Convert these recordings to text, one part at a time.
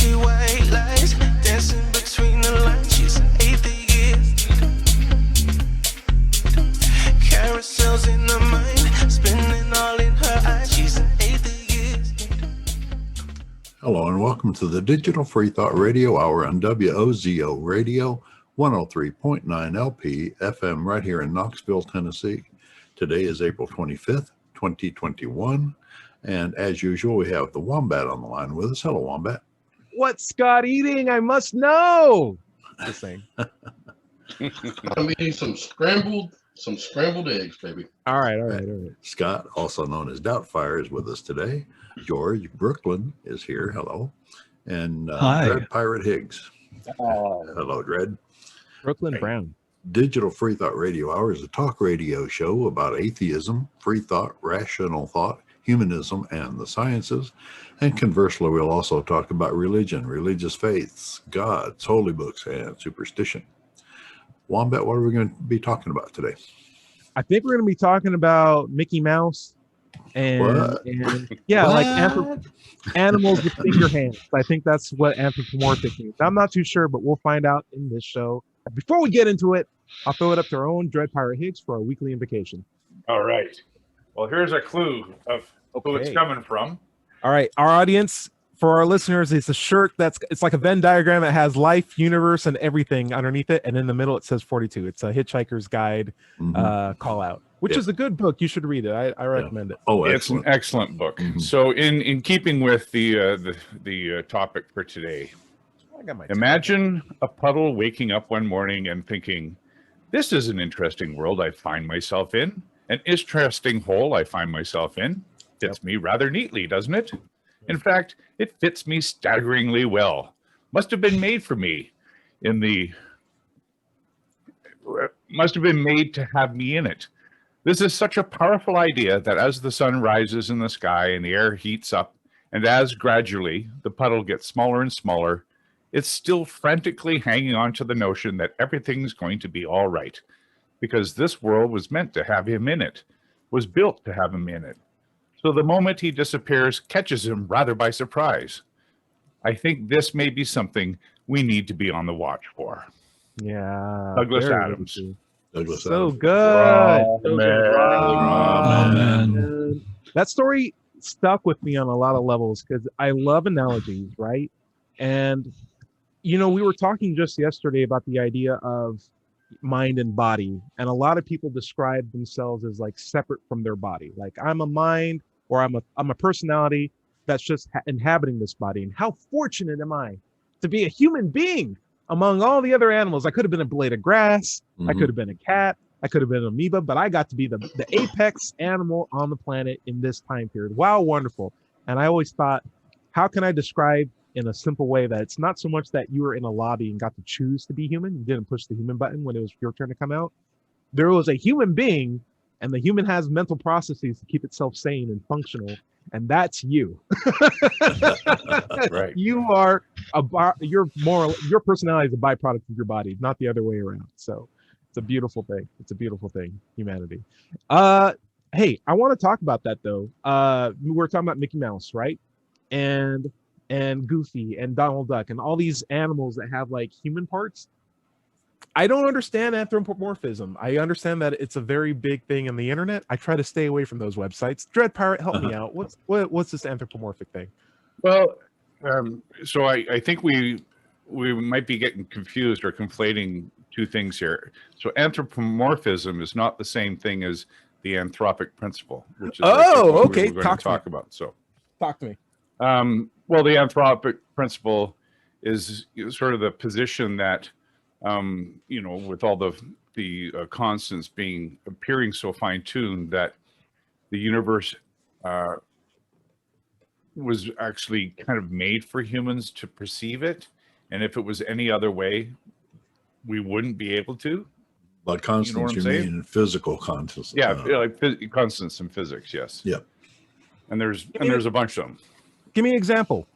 see white lies dancing between the lines. She's an atheist. Carousels in her mind, spinning all in her eyes. She's an atheist. Hello and welcome to the Digital Freethought Radio Hour on WOZO Radio, 103.9 LP FM right here in Knoxville, Tennessee. Today is April 25th, 2021. And as usual, we have the Wombat on the line with us. Hello, Wombat. What's Scott eating? I must know. Just saying. I'm eating some scrambled eggs, baby. All right. Scott, also known as Doubtfire, is with us today. George Brooklyn is here. Hello. And Dread Pirate Higgs. Hello, Dread. Brooklyn Brown. Digital Freethought Radio Hour is a talk radio show about atheism, free thought, rational thought, humanism, and the sciences. And conversely, we'll also talk about religion, religious faiths, gods, holy books, and superstition. Wombat, what are we going to be talking about today? I think we're going to be talking about Mickey Mouse and yeah, like animals with finger hands. I think that's what anthropomorphic means. I'm not too sure, but we'll find out in this show. Before we get into it, I'll throw it up to our own Dread Pirate Higgs for our weekly invocation. All right. Well, here's a clue of who it's coming from. All right, our audience, for our listeners, it's a shirt it's like a Venn diagram. It has life, universe, and everything underneath it, and in the middle it says 42. It's a Hitchhiker's Guide call out, which is a good book. You should read it. I recommend it. Oh, it's an excellent book. So, in keeping with the topic for today, imagine a puddle waking up one morning and thinking, "This is an interesting world I find myself in. An interesting hole I find myself in. Fits me rather neatly, doesn't it? In fact, it fits me staggeringly well. Must have been made for me must have been made to have me in it. This is such a powerful idea that as the sun rises in the sky and the air heats up, and as gradually the puddle gets smaller and smaller, it's still frantically hanging on to the notion that everything's going to be all right. Because this world was meant to have him in it, was built to have him in it. So the moment he disappears catches him rather by surprise. I think this may be something we need to be on the watch for." Yeah. Douglas Adams. So good. Man. That story stuck with me on a lot of levels because I love analogies, right? And, we were talking just yesterday about the idea of mind and body, and a lot of people describe themselves as like separate from their body. Like, I'm a mind, or I'm a personality that's just inhabiting this body. And how fortunate am I to be a human being among all the other animals? I could have been a blade of grass. I could have been a cat. I could have been an amoeba, but I got to be the apex animal on the planet in this time period. Wow, wonderful. And I always thought, how can I describe in a simple way that it's not so much that you were in a lobby and got to choose to be human. You didn't push the human button when it was your turn to come out. There was a human being, and the human has mental processes to keep itself sane and functional, and that's you. Right. You are your personality is a byproduct of your body, not the other way around. So it's a beautiful thing. It's a beautiful thing, humanity. Hey, I want to talk about that though. We're talking about Mickey Mouse, right? And Goofy and Donald Duck and all these animals that have like human parts. I don't understand anthropomorphism. I understand that it's a very big thing in the internet. I try to stay away from those websites. Dread Pirate, help me out. What's this anthropomorphic thing? Well, so I think we might be getting confused or conflating two things here. So anthropomorphism is not the same thing as the anthropic principle, which is okay. We're going to talk about. So talk to me. Well, the anthropic principle is sort of the position that, with all the constants appearing so fine-tuned, that the universe was actually kind of made for humans to perceive it, and if it was any other way, we wouldn't be able to. By constants, you mean physical constants? Yeah, like constants in physics. Yes. Yeah. And there's a bunch of them. Give me an example.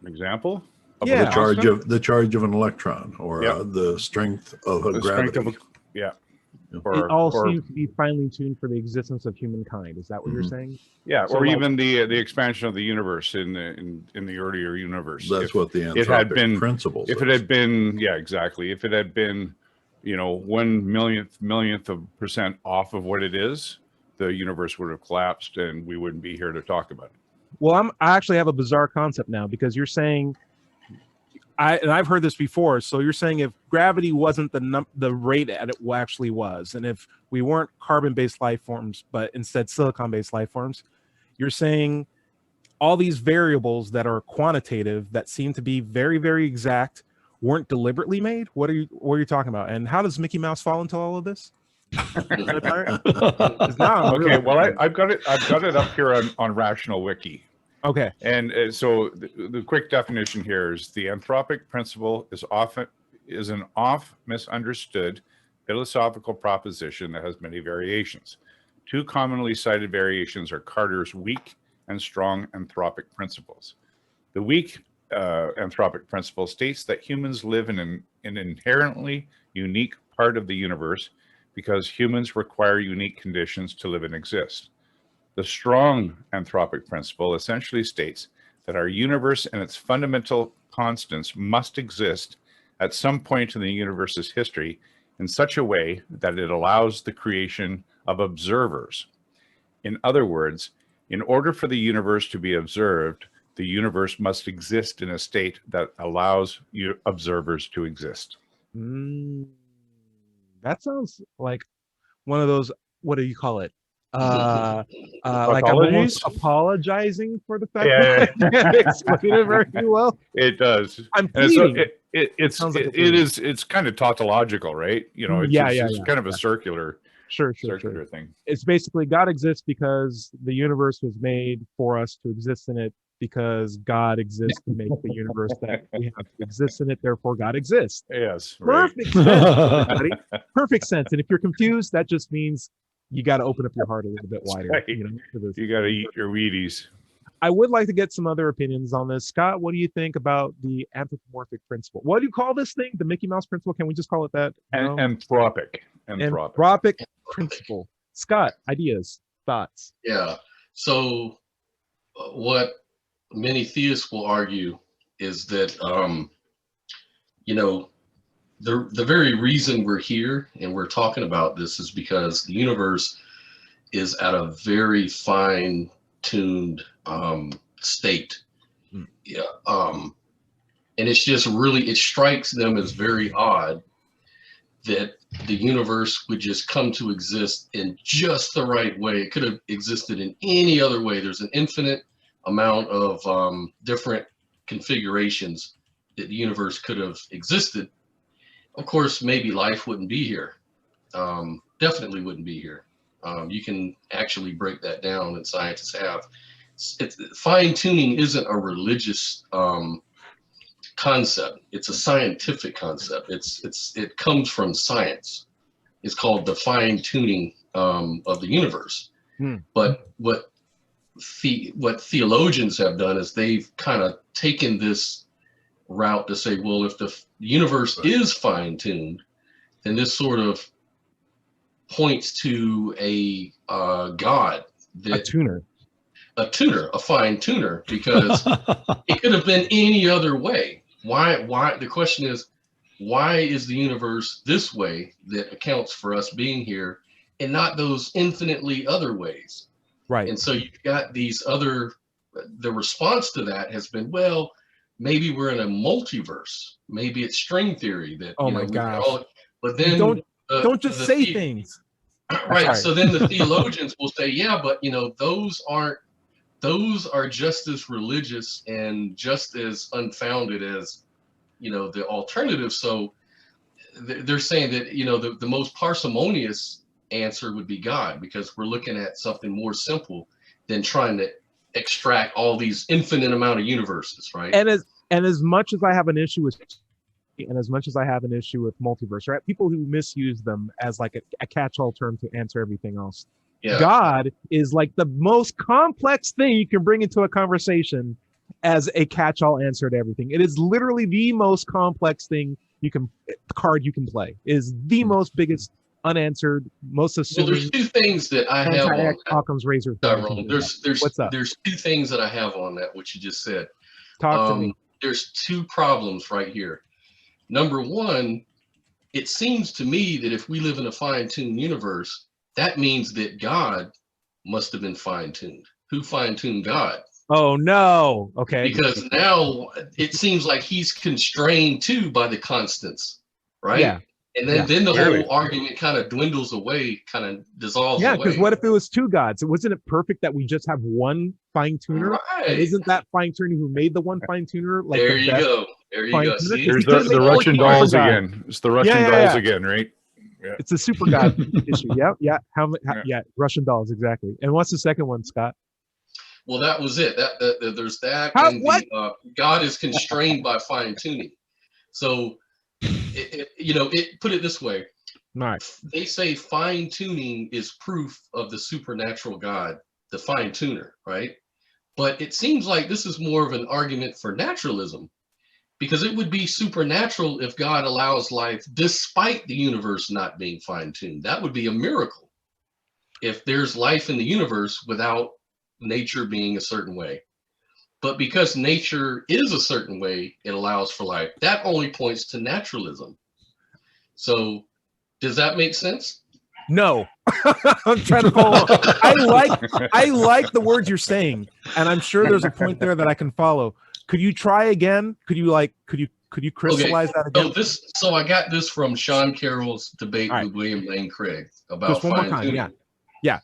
Example? Yeah. The charge of an electron, or the strength of a gravity. It all seems to be finely tuned for the existence of humankind. Is that what you're saying? Yeah, So or even the expansion of the universe in the earlier universe. That's what the Anthropic it had been, principle if says. it had been, yeah, exactly. If it had been, 1/millionth of % off of what it is, the universe would have collapsed, and we wouldn't be here to talk about it. Well, I actually have a bizarre concept now, because you're saying, and I've heard this before. So you're saying if gravity wasn't the rate that it actually was, and if we weren't carbon-based life forms, but instead silicon-based life forms, you're saying all these variables that are quantitative, that seem to be very, very exact, weren't deliberately made? What are you talking about? And how does Mickey Mouse fall into all of this? It's not, okay, well, I've got it up here on Rational Wiki. Okay. And so the quick definition here is the Anthropic principle is an misunderstood philosophical proposition that has many variations. Two commonly cited variations are Carter's weak and strong anthropic principles. The weak anthropic principle states that humans live in an inherently unique part of the universe because humans require unique conditions to live and exist. The strong anthropic principle essentially states that our universe and its fundamental constants must exist at some point in the universe's history in such a way that it allows the creation of observers. In other words, in order for the universe to be observed, the universe must exist in a state that allows observers to exist. That sounds like one of those, what do you call it? Like I'm almost apologizing for the fact that I can't explain it very well. It does. I'm pleading. So it's kind of tautological, right? It's kind of a circular thing. It's basically God exists because the universe was made for us to exist in it, because God exists to make the universe that we have to exist in it. Therefore, God exists. Yes. Right. Perfect sense, everybody. Perfect sense. And if you're confused, that just means you got to open up your heart a little bit wider. Right. For this. You got to eat your Wheaties. I would like to get some other opinions on this. Scott, what do you think about the anthropomorphic principle? What do you call this thing? The Mickey Mouse principle? Can we just call it that? Anthropic principle. Scott, ideas, thoughts? Yeah. So what many theists will argue is that, the very reason we're here and we're talking about this is because the universe is at a very fine-tuned state. Yeah. And it's just really, it strikes them as very odd that the universe would just come to exist in just the right way. It could have existed in any other way. There's an infinite amount of different configurations that the universe could have existed. Of course, maybe life wouldn't be here. Definitely wouldn't be here. You can actually break that down, and scientists have. Fine-tuning isn't a religious concept. It's a scientific concept. It comes from science. It's called the fine-tuning of the universe. But what theologians have done is they've kind of taken this route to say, well, if the universe is fine-tuned, then this sort of points to a God, a fine tuner, because it could have been any other way. Why? The question is, why is the universe this way that accounts for us being here, and not those infinitely other ways? Right. And so you've got these other. The response to that has been, well, maybe we're in a multiverse. Maybe it's string theory that. Oh my gosh! But then don't just say things. Right. So then the theologians will say, yeah, but those are just as religious and just as unfounded as the alternative. So they're saying that the most parsimonious answer would be God, because we're looking at something more simple than trying to extract all these infinite amount of universes, right? And as much as I have an issue with, and as much as I have an issue with multiverse, right? People who misuse them as like a catch-all term to answer everything else. Yeah. God is like the most complex thing you can bring into a conversation as a catch-all answer to everything. It is literally the most complex thing card you can play. It is the most biggest unanswered, most Well, assuming. there's two things that I have on that, Occam's razor. Tyrone. There's What's up? there's two things that I have on that, what you just said. Talk to me. There's two problems right here. Number one, it seems to me that if we live in a fine-tuned universe, that means that God must have been fine-tuned. Who fine-tuned God? Oh no. Okay. Because now it seems like he's constrained too by the constants, right? Yeah. And then, Yeah. then the Clearly. whole argument kind of dwindles away, kind of dissolves Yeah, away. because what if it was two gods? Wasn't it perfect that we just have one fine tuner? Right. And isn't that fine tuner who made the one fine tuner like There the you best? go. There you fine go. tuner? See? There's Because the they Russian all dolls God. again. It's the Russian Yeah, dolls yeah. again, right? It's a super god issue. Yeah, yeah. Yeah. Yeah, Russian dolls exactly. And what's the second one, Scott? Well, that was it. There's that. How- and what? God is constrained by fine tuning. So, put it this way. Right. They say fine tuning is proof of the supernatural God, the fine tuner, right? But it seems like this is more of an argument for naturalism, because it would be supernatural if God allows life despite the universe not being fine tuned. That would be a miracle if there's life in the universe without nature being a certain way. But because nature is a certain way, it allows for life. That only points to naturalism. So, does that make sense? No. I'm trying to follow. I like the words you're saying, and I'm sure there's a point there that I can follow. Could you try again? Could you crystallize that again? So I got this from Sean Carroll's debate All right. with William Lane Craig about Just one more fine time. tuning. Yeah.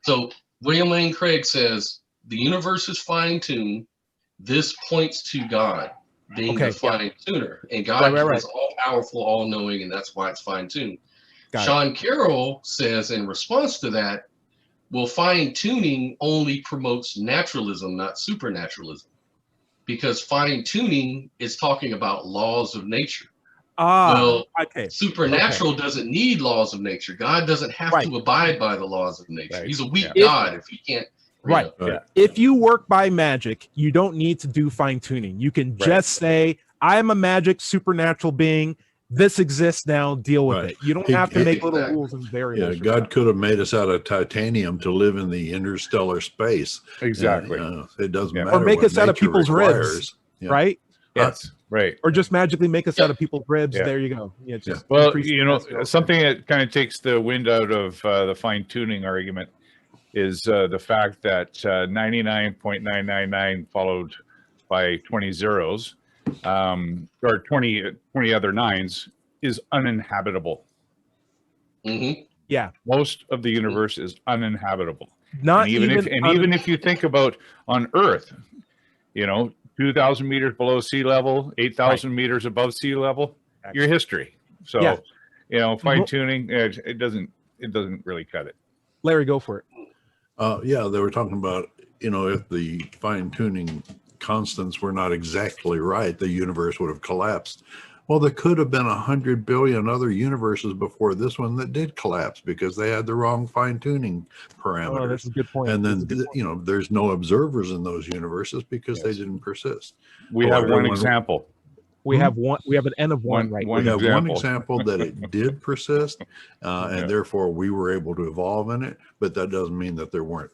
So William Lane Craig says the universe is fine tuned. This points to God being Okay, the fine tuner, and God Right. is all powerful, all knowing, and that's why it's fine tuned. Got it. Sean Carroll says in response to that, well, fine tuning only promotes naturalism, not supernaturalism, because fine tuning is talking about laws of nature. Well, Okay. supernatural doesn't need laws of nature. God doesn't have Right. to abide by the laws of nature. Right. He's a weak Yeah. God if he can't. Right. Right. If you work by magic, you don't need to do fine tuning. You can just say, I'm a magic supernatural being. This exists now. Deal with Right. it. You don't He- have to make little exactly. rules and Yeah, variables. God could have made us out of titanium to live in the interstellar space. Exactly. It doesn't Yeah. matter. Or make what us out of nature people's requires. ribs, Yeah. right? Yes. Right. Or just magically make us out of people's ribs. Yeah. There you go. Yeah. Just Well, increase the mass. something that kind of takes the wind out of the fine tuning argument is the fact that 99.999 followed by 20 zeros or 20 other nines is uninhabitable. Mm-hmm. Yeah. Most of the universe is uninhabitable. Not And even if you think about on Earth, 2,000 meters below sea level, 8,000 meters above sea level, your history. So, Yeah. fine tuning, it doesn't really cut it. Larry, go for it. Yeah, they were talking about, if the fine tuning constants were not exactly right, the universe would have collapsed. Well, there could have been 100 billion other universes before this one that did collapse because they had the wrong fine tuning parameters. Oh, that's a good point. And That's a then, good point. there's no observers in those universes because they Yes. didn't persist. We Oh, have one everyone- example. we have one. We have an N of one right one We have example. one example that it did persist, Yeah. and therefore we were able to evolve in it. But that doesn't mean that there weren't,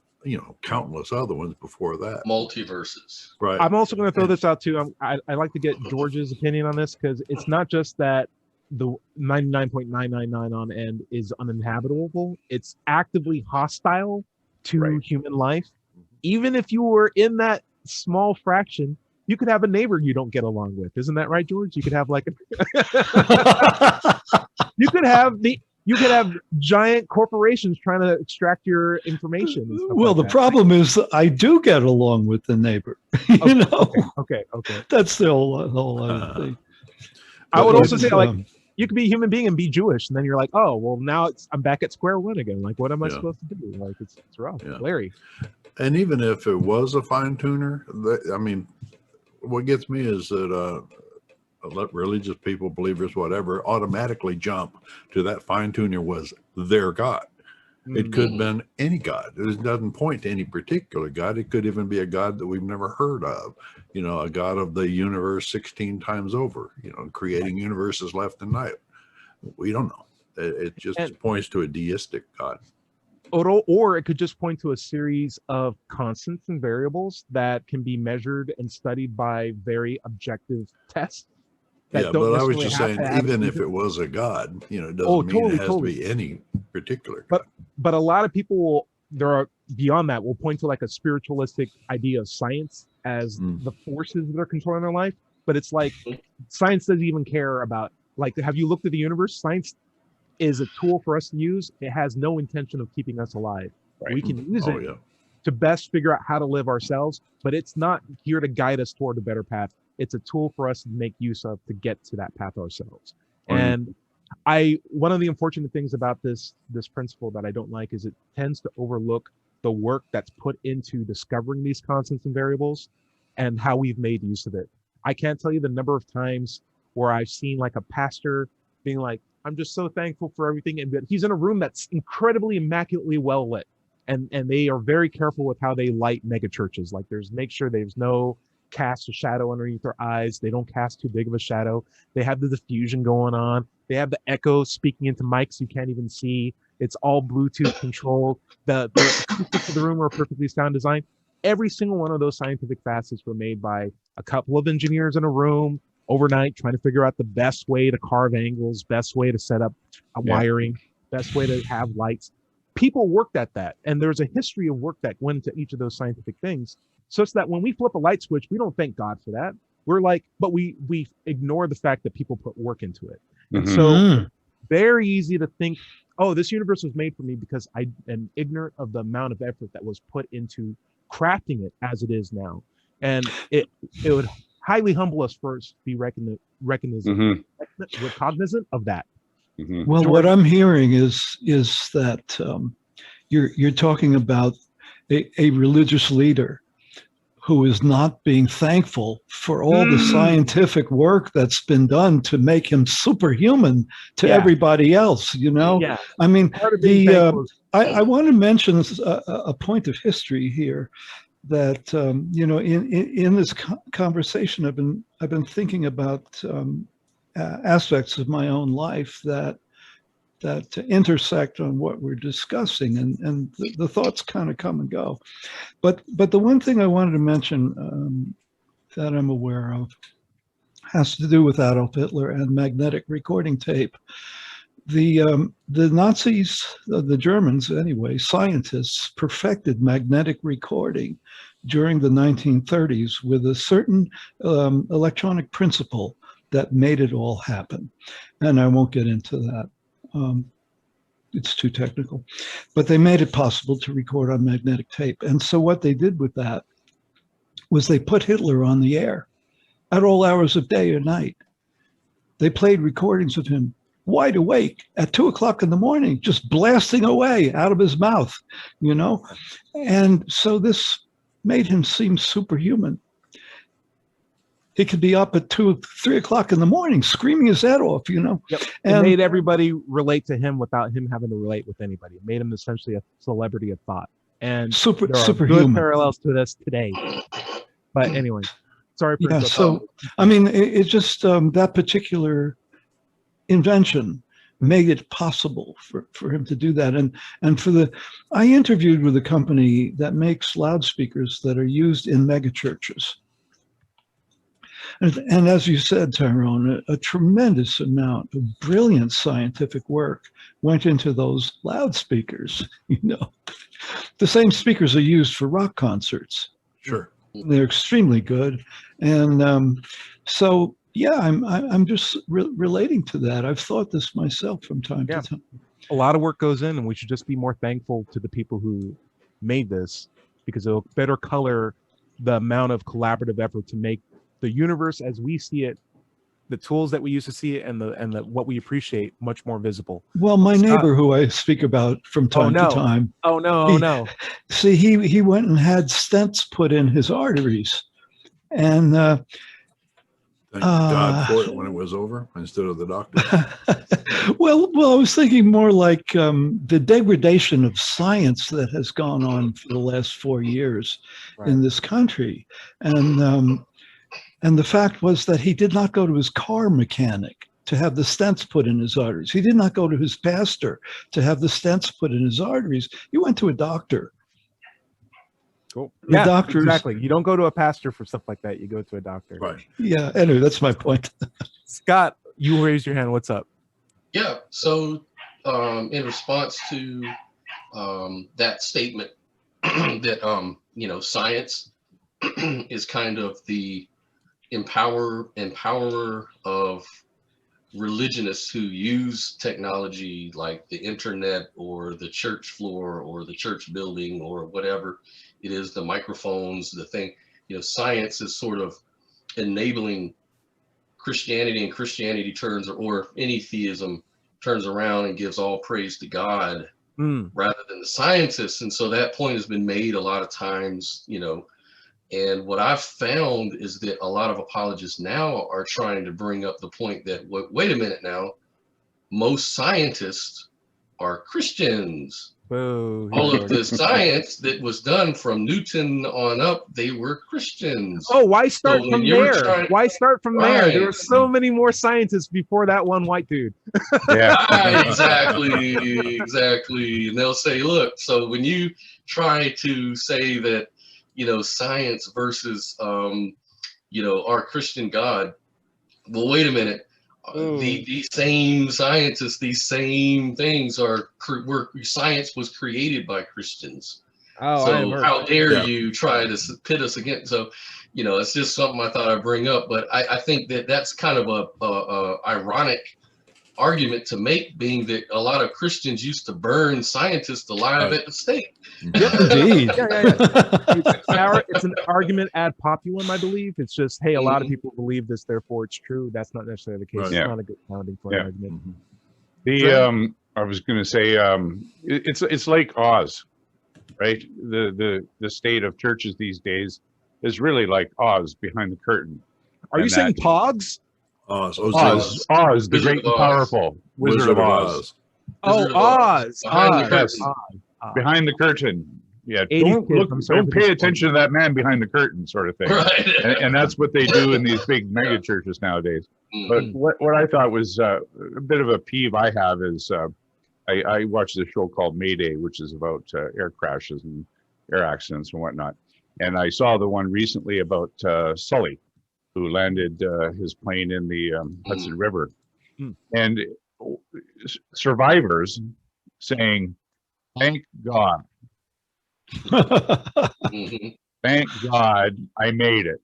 countless other ones before that. Multiverses. Right. I'm also going to throw this out too. I like to get George's opinion on this because it's not just that the 99.999 on end is uninhabitable. It's actively hostile to Right. human life. Even if you were in that small fraction, you could have a neighbor you don't get along with. Isn't that right, George? You could have you could have giant corporations trying to extract your information. and stuff Well, like the that. problem is I do get along with the neighbor. Okay. That's the whole other thing. I would But also say, it's, you could be a human being and be Jewish, and then you're like, oh, well, now I'm back at square one again. Like, what am I Yeah. supposed to do? Like, it's rough. Yeah. Larry. And even if it was a fine tuner, what gets me is that religious people, believers, whatever, automatically jump to that fine tuner was their God. It could have been any God. It doesn't point to any particular God. It could even be a God that we've never heard of, a God of the universe 16 times over, creating universes left and right. We don't know. It just And- points to a deistic God. Or it could just point to a series of constants and variables that can be measured and studied by very objective tests. Yeah, but I was just saying, necessarily have to even have if it was a God, it doesn't Oh, mean totally, it has totally. to be any particular. But a lot of people beyond that will point to like a spiritualistic idea of science as the forces that are controlling their life. But it's like science doesn't even care about, like, have you looked at the universe? Science is a tool for us to use. It has no intention of keeping us alive. Right. We can use Oh, it yeah. to best figure out how to live ourselves, but it's not here to guide us toward a better path. It's a tool for us to make use of to get to that path ourselves. And one of the unfortunate things about this principle that I don't like is it tends to overlook the work that's put into discovering these constants and variables and how we've made use of it. I can't tell you the number of times where I've seen like a pastor being like, I'm just so thankful for everything. And he's in a room that's incredibly immaculately well lit. And they are very careful with how they light mega churches. Like make sure there's no cast a shadow underneath their eyes. They don't cast too big of a shadow. They have the diffusion going on. They have the echo speaking into mics you can't even see. It's all Bluetooth controlled. The acoustics of the room are perfectly sound designed. Every single one of those scientific facets were made by a couple of engineers in a room overnight trying to figure out the best way to carve angles, best way to set up wiring, best way to have lights. People worked at that, and there's a history of work that went into each of those scientific things, such that when we flip a light switch, we don't thank God for that. We're like, but we ignore the fact that people put work into it. And so very easy to think, oh, this universe was made for me because I am ignorant of the amount of effort that was put into crafting it as it is now. And it would highly humble us for us to be cognizant of that. Well, George? what I'm hearing is that you're talking about a religious leader who is not being thankful for all the scientific work that's been done to make him superhuman to everybody else. Yeah. I mean, Part of being thankful is- I want to mention a point of history here that in this conversation I've been thinking about aspects of my own life that intersect on what we're discussing, and the thoughts kind of come and go. But the one thing I wanted to mention that I'm aware of has to do with Adolf Hitler and magnetic recording tape. The Nazis, the Germans anyway, scientists perfected magnetic recording during the 1930s with a certain electronic principle that made it all happen. And I won't get into that. It's too technical. But they made it possible to record on magnetic tape. And so what they did with that was they put Hitler on the air at all hours of day or night. They played recordings of him wide awake at 2 o'clock in the morning, just blasting away out of his mouth, And so this made him seem superhuman. He could be up at 2, 3 o'clock in the morning, screaming his head off, Yep. And it made everybody relate to him without him having to relate with anybody. It made him essentially a celebrity of thought. And there are superhuman. good parallels to this today. But anyway, sorry for interrupting. So I mean, it just that particular invention made it possible for him to do that. And I interviewed with a company that makes loudspeakers that are used in megachurches. And as you said, Tyrone, a tremendous amount of brilliant scientific work went into those loudspeakers. The same speakers are used for rock concerts. Sure. They're extremely good. And so, yeah, I'm just relating to that. I've thought this myself from time to time. A lot of work goes in, and we should just be more thankful to the people who made this, because it'll better color the amount of collaborative effort to make the universe as we see it, the tools that we use to see it, and the what we appreciate much more visible. Well, my neighbor, who I speak about from time to time. Oh no! See, he went and had stents put in his arteries, and Thank God for it when it was over instead of the doctor. well, I was thinking more like the degradation of science that has gone on for the last 4 years in this country, and the fact was that he did not go to his car mechanic to have the stents put in his arteries. He did not go to his pastor to have the stents put in his arteries. He went to a doctor. Cool. The doctors, exactly. You don't go to a pastor for stuff like that. You go to a doctor. Right. Yeah. Anyway, that's my point. Scott, you raised your hand. What's up? Yeah. So, in response to that statement that science is kind of the empowerer of religionists who use technology like the internet or the church floor or the church building or whatever it is, the microphones, the thing, science is sort of enabling Christianity, and Christianity turns, or any theism turns around and gives all praise to God rather than the scientists. And so that point has been made a lot of times, and what I've found is that a lot of apologists now are trying to bring up the point that, wait a minute now, most scientists are Christians. Whoa, all of the science that was done from Newton on up, they were Christians. Oh, why start from there? Why start from there? There Right. were so many more scientists before that one white dude. Yeah. Exactly. And they'll say, look, so when you try to say that, science versus, our Christian God, well, wait a minute. These same scientists, these same things science was created by Christians. So how dare you try to pit us against? So, it's just something I thought I'd bring up. But I think that that's kind of a ironic argument to make, being that a lot of Christians used to burn scientists alive at the stake. Indeed. It's an argument ad populum, I believe. It's just, hey, a lot of people believe this, therefore it's true. That's not necessarily the case. Right. It's not a good founding for an argument. I was going to say, it's like Oz, right? The state of churches these days is really like Oz behind the curtain. Are you saying Pogs? Oz, the great and powerful Wizard of Oz. Oz. Behind the curtain. Yeah, 80s kids, don't pay attention to that man behind the curtain, sort of thing. Right. And that's what they do in these big mega churches nowadays. But what I thought was a bit of a peeve I have is I watched a show called Mayday, which is about air crashes and air accidents and whatnot. And I saw the one recently about Sully, who landed his plane in the Hudson River. And survivors saying, thank God. Thank God I made it.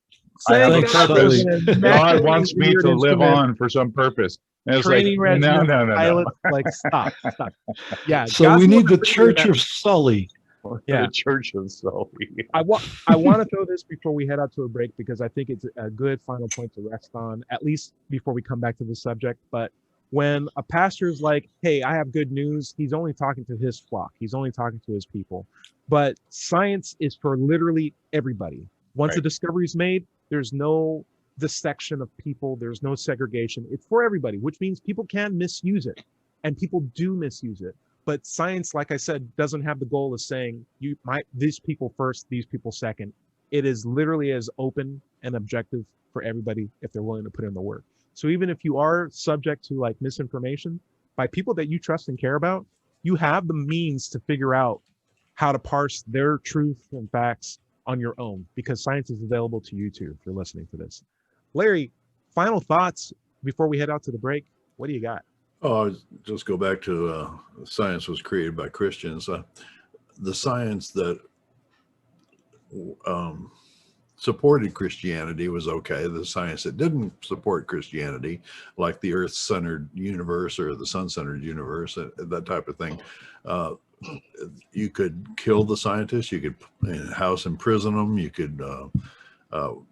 I have a purpose. God wants me to live on for some purpose. And it's like, no. Like, stop. Yeah. So we need the Church of Sully. Yeah, the Church of Sully. I want to throw this before we head out to a break, because I think it's a good final point to rest on, at least before we come back to the subject. But when a pastor is like, hey, I have good news, he's only talking to his flock. He's only talking to his people. But science is for literally everybody. Once a discovery is made, there's no dissection of people. There's no segregation. It's for everybody, which means people can misuse it. And people do misuse it. But science, like I said, doesn't have the goal of saying these people first, these people second. It is literally as open and objective for everybody if they're willing to put in the work. So even if you are subject to like misinformation by people that you trust and care about, you have the means to figure out how to parse their truth and facts on your own, because science is available to you too if you're listening to this. Larry, final thoughts before we head out to the break. What do you got? Oh, just go back to science was created by Christians. The science that supported Christianity was okay. The science that didn't support Christianity, like the Earth-centered universe or the sun-centered universe, that type of thing, you could kill the scientists. You could house imprison them. You could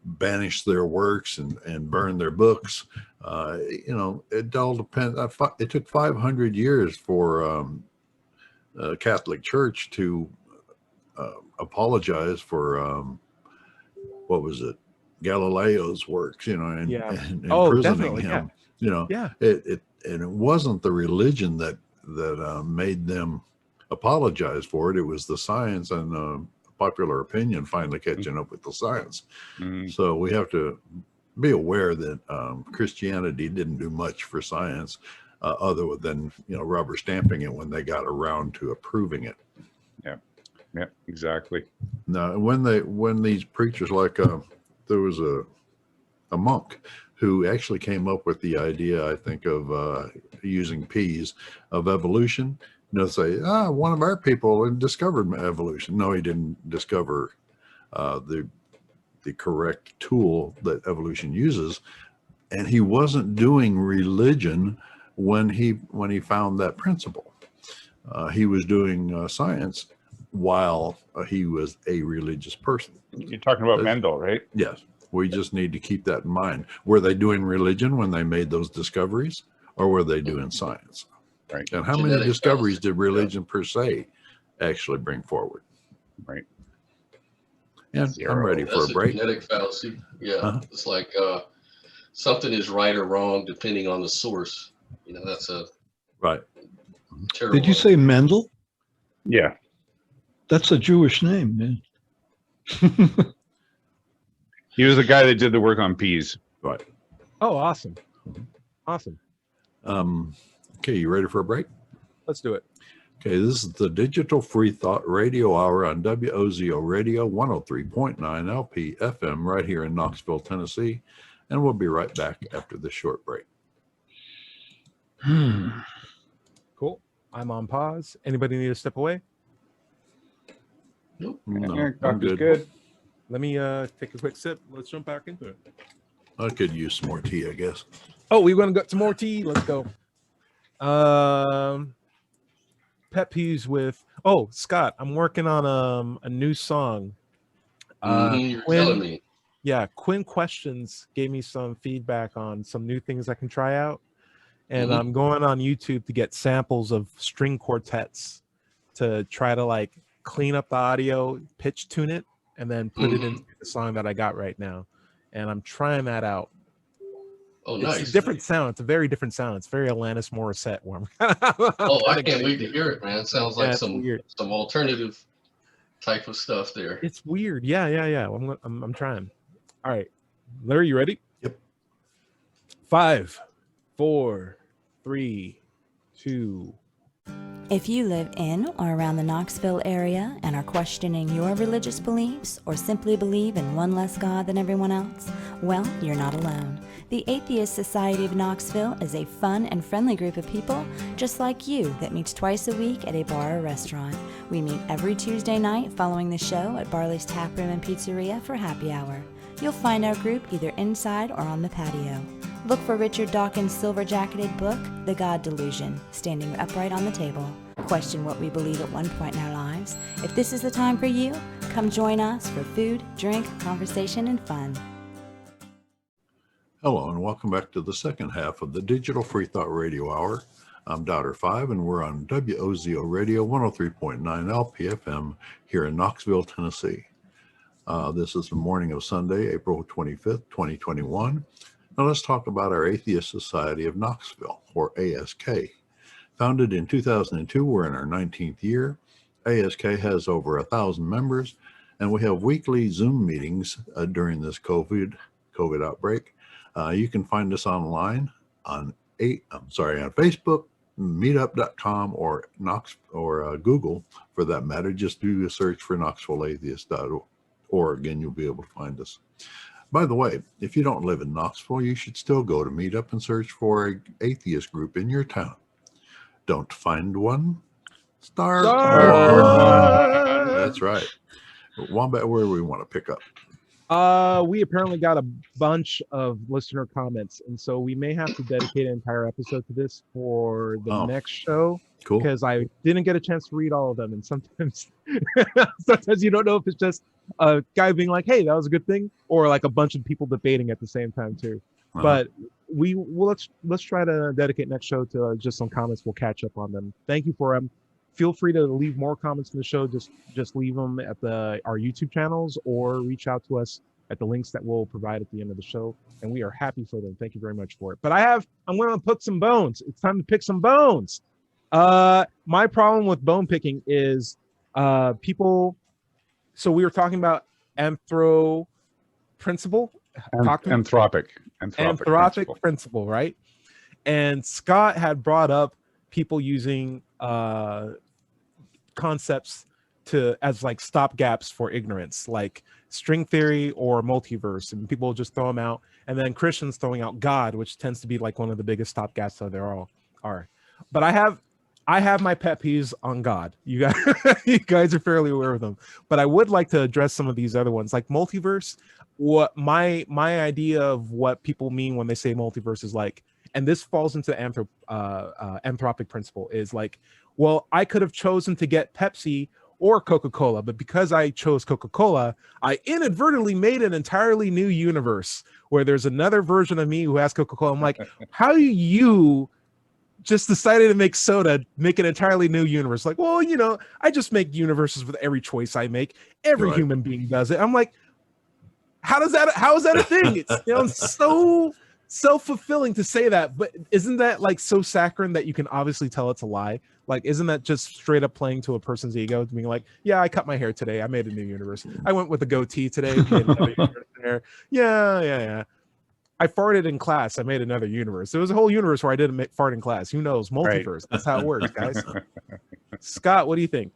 banish their works and burn their books. It all depends. It took 500 years for Catholic Church to apologize for what was it, Galileo's works, and imprisoning him. It wasn't the religion that made them apologize for it. It was the science and popular opinion finally catching up with the science. So we have to be aware that Christianity didn't do much for science other than, rubber stamping it when they got around to approving it. Yeah, exactly. Now, when these preachers, like there was a monk who actually came up with the idea, I think, of using peas of evolution. Say, one of our people discovered evolution. No, he didn't discover the correct tool that evolution uses, and he wasn't doing religion when he found that principle. He was doing science while he was a religious person. You're talking about Mendel, right? Yes. We just need to keep that in mind. Were they doing religion when they made those discoveries, or were they doing science? Right. And how many discoveries did religion per se actually bring forward? Right. And I'm ready for a break. Genetic fallacy. Yeah. It's like something is right or wrong depending on the source. That's a right. Terrible. Did you say Mendel? Yeah. That's a Jewish name, man. He was the guy that did the work on peas. Right. Oh, awesome. Awesome. Okay, you ready for a break? Let's do it. Okay, this is the Digital Freethought Radio Hour on WOZO Radio 103.9 LP FM right here in Knoxville, Tennessee. And we'll be right back after this short break. Cool. I'm on pause. Anybody need to step away? Nope. No, I'm good. Let me take a quick sip. Let's jump back into it. I could use some more tea, I guess. Oh, we're going to get some more tea. Let's go. Pet peeves with... Oh, Scott, I'm working on a new song. You're telling me. Yeah, Quinn Questions gave me some feedback on some new things I can try out. And I'm going on YouTube to get samples of string quartets to try to clean up the audio, pitch tune it, and then put it into the song that I got right now. And I'm trying that out. Oh, it's nice. A different sound. It's a very different sound. It's very Alanis Morissette. Where I can't wait to hear it, man. It sounds like some alternative type of stuff there. It's weird. Yeah. I'm trying. All right. Larry, you ready? Yep. 5, 4, 3, 2. If you live in or around the Knoxville area and are questioning your religious beliefs or simply believe in one less God than everyone else, well, you're not alone. The Atheist Society of Knoxville is a fun and friendly group of people just like you that meets twice a week at a bar or restaurant. We meet every Tuesday night following the show at Barley's Tap Room and Pizzeria for happy hour. You'll find our group either inside or on the patio. Look for Richard Dawkins' silver-jacketed book, The God Delusion, standing upright on the table. Question what we believe at one point in our lives. If this is the time for you, come join us for food, drink, conversation, and fun. Hello, and welcome back to the second half of the Digital Freethought Radio Hour. I'm Dr. 5, and we're on WOZO Radio 103.9 LPFM here in Knoxville, Tennessee. This is the morning of Sunday, April 25th, 2021. Now let's talk about our Atheist Society of Knoxville, or ASK. Founded in 2002, we're in our 19th year. ASK has over 1,000 members, and we have weekly Zoom meetings during this COVID outbreak. You can find us online on Facebook, meetup.com, or Google for that matter. Just do a search for KnoxvilleAtheist.org and you'll be able to find us. By the way, if you don't live in Knoxville, you should still go to Meetup and search for an atheist group in your town. Don't find one? Start one. That's right. Wombat, where do we want to pick up? We apparently got a bunch of listener comments, and so we may have to dedicate an entire episode to this for the next show. Cool. Because I didn't get a chance to read all of them, and sometimes you don't know if it's just a guy being like, "Hey, that was a good thing," or like a bunch of people debating at the same time too. But let's try to dedicate next show to just some comments. We'll catch up on them. Thank you for them. Feel free to leave more comments in the show. Just leave them at our YouTube channels or reach out to us at the links that we'll provide at the end of the show. And we are happy for them. Thank you very much for it. But I'm going to put some bones. It's time to pick some bones. My problem with bone picking is people. So we were talking about Anthropic. principle. Talk to me. Anthropic Principle, right? And Scott had brought up people using concepts as like stopgaps for ignorance, like string theory or multiverse, and people just throw them out. And then Christians throwing out God, which tends to be like one of the biggest stopgaps that there all are. But I have my pet peeves on God. You guys are fairly aware of them. But I would like to address some of these other ones, like multiverse. What my idea of what people mean when they say multiverse is like, and this falls into Anthropic principle, is like, well, I could have chosen to get Pepsi or Coca-Cola, but because I chose Coca-Cola, I inadvertently made an entirely new universe where there's another version of me who has Coca-Cola. I'm like, how do you just decided to make soda, make an entirely new universe? Like, well, I just make universes with every choice I make. Every human being does it. I'm like, how is that a thing? It sounds so self-fulfilling to say that, but isn't that like so saccharine that you can obviously tell it's a lie? Like, isn't that just straight up playing to a person's ego, being like, yeah, I cut my hair today, I made a new universe. I went with a goatee today, made another universe in there. Yeah. I farted in class, I made another universe. There was a whole universe where I didn't fart in class. Who knows? Multiverse. Right. That's how it works, guys. Scott, what do you think?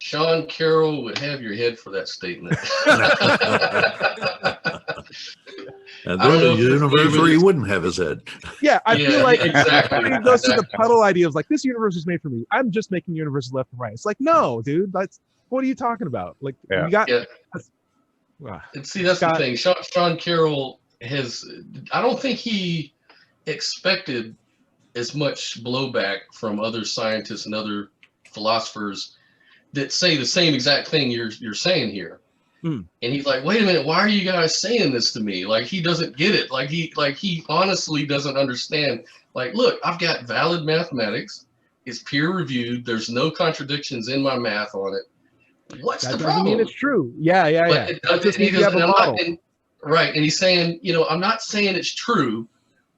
Sean Carroll would have your head for that statement. And there's a universe where he wouldn't have his head. Yeah, I feel like exactly. It goes to the puddle idea of like, this universe was made for me. I'm just making universes left and right. It's like, no, dude, what are you talking about? Like, you got. Yeah. And see, that's Scott, the thing. Sean Carroll I don't think he expected as much blowback from other scientists and other philosophers that say the same exact thing you're saying here. And he's like, wait a minute, why are you guys saying this to me? Like, he doesn't get it. Like he honestly doesn't understand. Like, look, I've got valid mathematics. It's peer reviewed. There's no contradictions in my math on it. What's the problem? Mean it's true. Yeah. It doesn't mean you have a model. Right. And he's saying, I'm not saying it's true.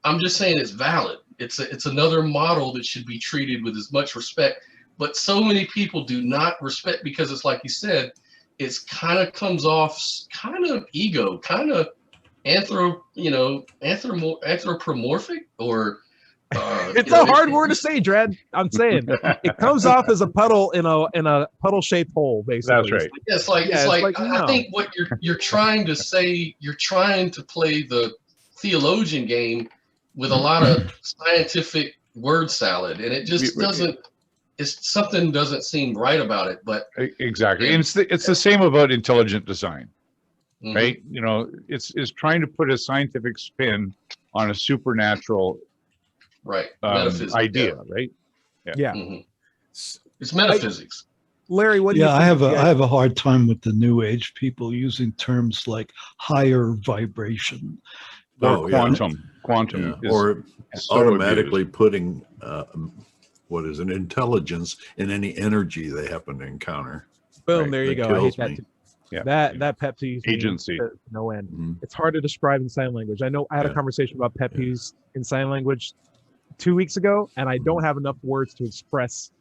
I'm just saying it's valid. It's another model that should be treated with as much respect. But so many people do not respect, because it's like you said, it's kind of comes off kind of ego, kind of anthropomorphic, or it's a hard word to say, Dredd. I'm saying it comes off as a puddle in a puddle-shaped hole, basically. That's right. It's like I think what you're trying to say, you're trying to play the theologian game with a lot of scientific word salad, and it just doesn't. Something doesn't seem right about it, but exactly. And it's the same about intelligent design, right? It's trying to put a scientific spin on a supernatural idea, right? Yeah. It's metaphysics. Larry, what do you think? I have a hard time with the new age people using terms like higher vibration or quantum. Quantum or automatically putting what is an intelligence in any energy they happen to encounter. Boom, there you go. I hate that too. Yeah. That pet peeves agency. No end. It's hard to describe in sign language. I know I had a conversation about pet peeves in sign language 2 weeks ago, and I don't have enough words to express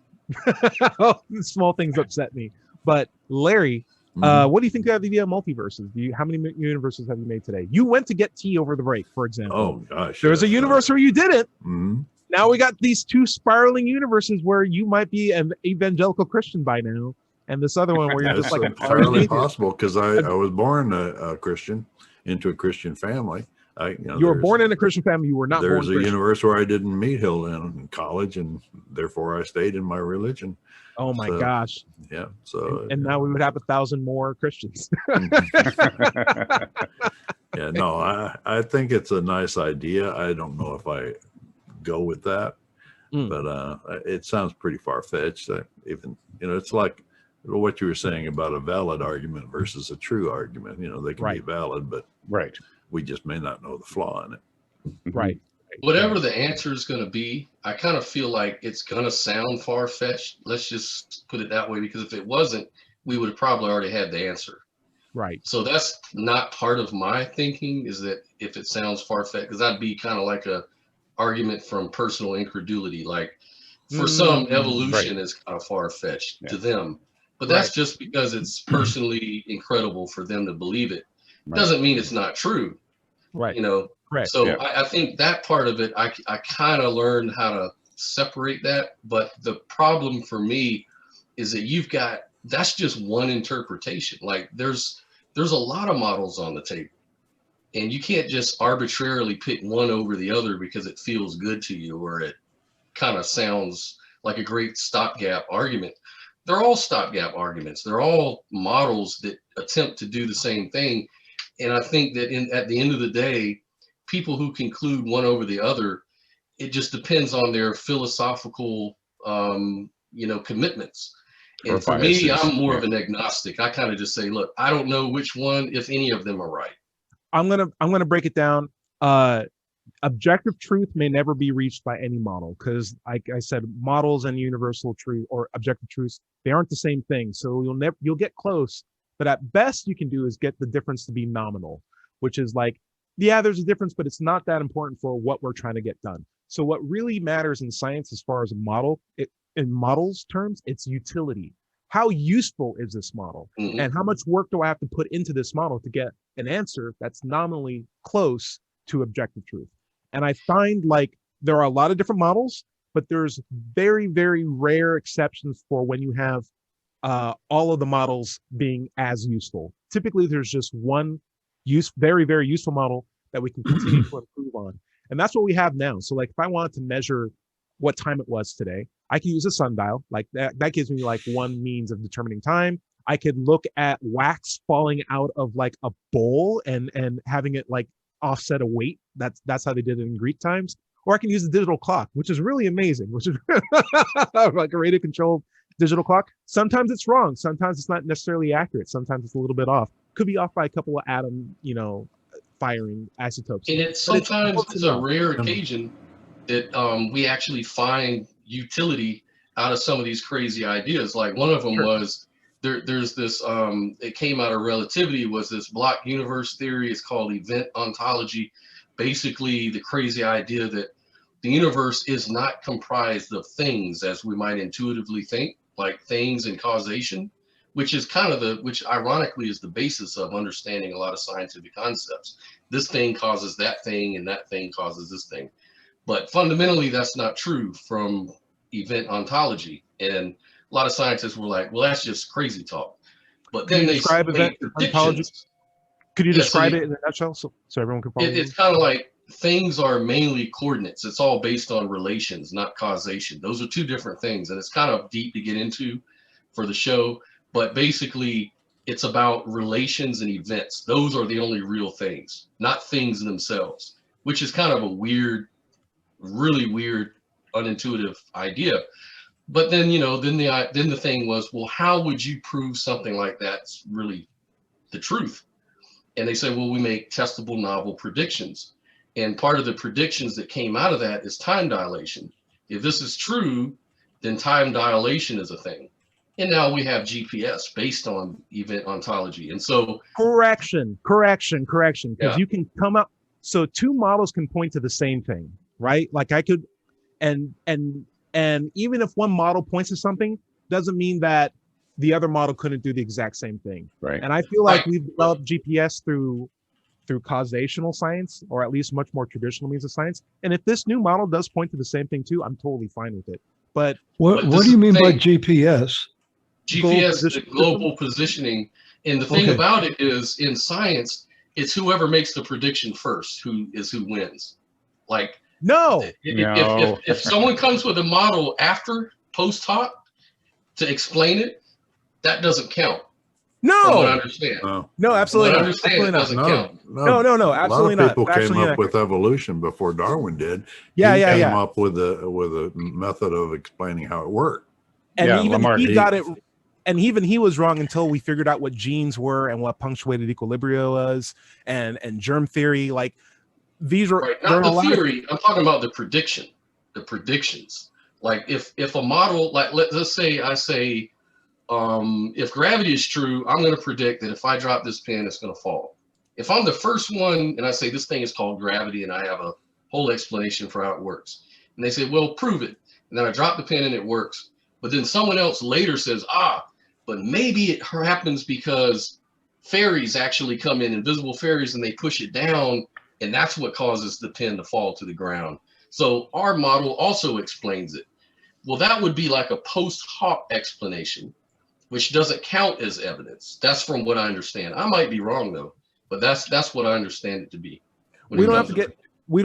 small things upset me. But Larry, what do you think of the idea of multiverses? How many universes have you made today? You went to get tea over the break, for example. Oh gosh. There's a universe where you didn't. Now we got these two spiraling universes where you might be an evangelical Christian by now, and this other one where you're just like entirely possible, because I was born a Christian into a Christian family. You were born in a Christian family. You were not born Christian. There's a universe where I didn't meet Hilda in college, and therefore I stayed in my religion. Oh my gosh. Yeah. So and now we would have 1,000 more Christians. Yeah, no, I think it's a nice idea. I don't know if I go with that, but it sounds pretty far-fetched. Even it's like what you were saying about a valid argument versus a true argument. They can be valid, but we just may not know the flaw in it. Right. Whatever the answer is going to be, I kind of feel like it's going to sound far-fetched. Let's just put it that way, because if it wasn't, we would have probably already had the answer. Right. So that's not part of my thinking, is that if it sounds far-fetched, because that'd be kind of like a argument from personal incredulity. Like, for some, evolution is kind of far-fetched to them, but that's just because it's personally incredible for them to believe it. doesn't mean it's not true. Right. You know, Correct. so I think that part of it, I kind of learned how to separate that. But the problem for me is that that's just one interpretation. Like there's a lot of models on the table, and you can't just arbitrarily pick one over the other because it feels good to you or it kind of sounds like a great stopgap argument. They're all stopgap arguments. They're all models that attempt to do the same thing. And I think that at the end of the day, people who conclude one over the other, it just depends on their philosophical, commitments. And for me, I'm more of an agnostic. I kind of just say, look, I don't know which one, if any of them are right. I'm gonna break it down. Objective truth may never be reached by any model because, like I said, models and universal truth or objective truths, they aren't the same thing. So you'll get close, but at best you can do is get the difference to be nominal, which is like, yeah, there's a difference, but it's not that important for what we're trying to get done. So what really matters in science, as far as a model, in models terms, it's utility. How useful is this model? Mm-hmm. And how much work do I have to put into this model to get an answer that's nominally close to objective truth? And I find like there are a lot of different models, but there's very, very rare exceptions for when you have all of the models being as useful. Typically, there's just one very, very useful model that we can continue to improve on. And that's what we have now. So like if I wanted to measure what time it was today, I can use a sundial. Like that gives me like one means of determining time. I could look at wax falling out of like a bowl and having it like offset a weight. That's how they did it in Greek times. Or I can use a digital clock, which is really amazing, which is like a radio controlled digital clock. Sometimes it's wrong. Sometimes it's not necessarily accurate. Sometimes it's a little bit off. Could be off by a couple of atom, firing isotopes. And it's a rare occasion that we actually find utility out of some of these crazy ideas. Like one of them was there's this it came out of relativity, was this block universe theory. It's called event ontology. Basically the crazy idea that the universe is not comprised of things as we might intuitively think, like things and causation, which is which ironically is the basis of understanding a lot of scientific concepts. This thing causes that thing and that thing causes this thing. But fundamentally, that's not true from event ontology. And a lot of scientists were like, well, that's just crazy talk. But then they describe event ontology. Could you describe it in a nutshell so everyone can follow? It's kind of like things are mainly coordinates. It's all based on relations, not causation. Those are two different things. And it's kind of deep to get into for the show. But basically, it's about relations and events. Those are the only real things, not things themselves, which is kind of a weird, really weird, unintuitive idea. But then, then the thing was, well, how would you prove something like that's really the truth? And they say, well, we make testable novel predictions. And part of the predictions that came out of that is time dilation. If this is true, then time dilation is a thing. And now we have GPS based on event ontology. And so correction. Because you can come up. So two models can point to the same thing, right? Like I could, and even if one model points to something, doesn't mean that the other model couldn't do the exact same thing. Right. And I feel like we've developed GPS through causational science, or at least much more traditional means of science. And if this new model does point to the same thing too, I'm totally fine with it. But what do you mean by GPS? GPS is global positioning. And the thing about it is, in science, it's whoever makes the prediction first who wins. Like, no. If someone comes with a model after post hoc to explain it, that doesn't count. No, from what I understand. No, absolutely not. Absolutely not. Doesn't count. No, absolutely not. A lot of people came up with evolution before Darwin did. He came up with a method of explaining how it worked. And he got it. And even he was wrong until we figured out what genes were and what punctuated equilibria was, and germ theory. Like these are not the theory. I'm talking about the prediction, the predictions. Like if a model, like let's say I say, if gravity is true, I'm going to predict that if I drop this pin, it's going to fall. If I'm the first one and I say this thing is called gravity and I have a whole explanation for how it works, and they say, well, prove it, and then I drop the pin and it works. But then someone else later says, but maybe it happens because fairies actually come in, invisible fairies, and they push it down, and that's what causes the pin to fall to the ground. So our model also explains it. Well, that would be like a post hoc explanation, which doesn't count as evidence. That's from what I understand. I might be wrong though, but that's what I understand it to be. We don't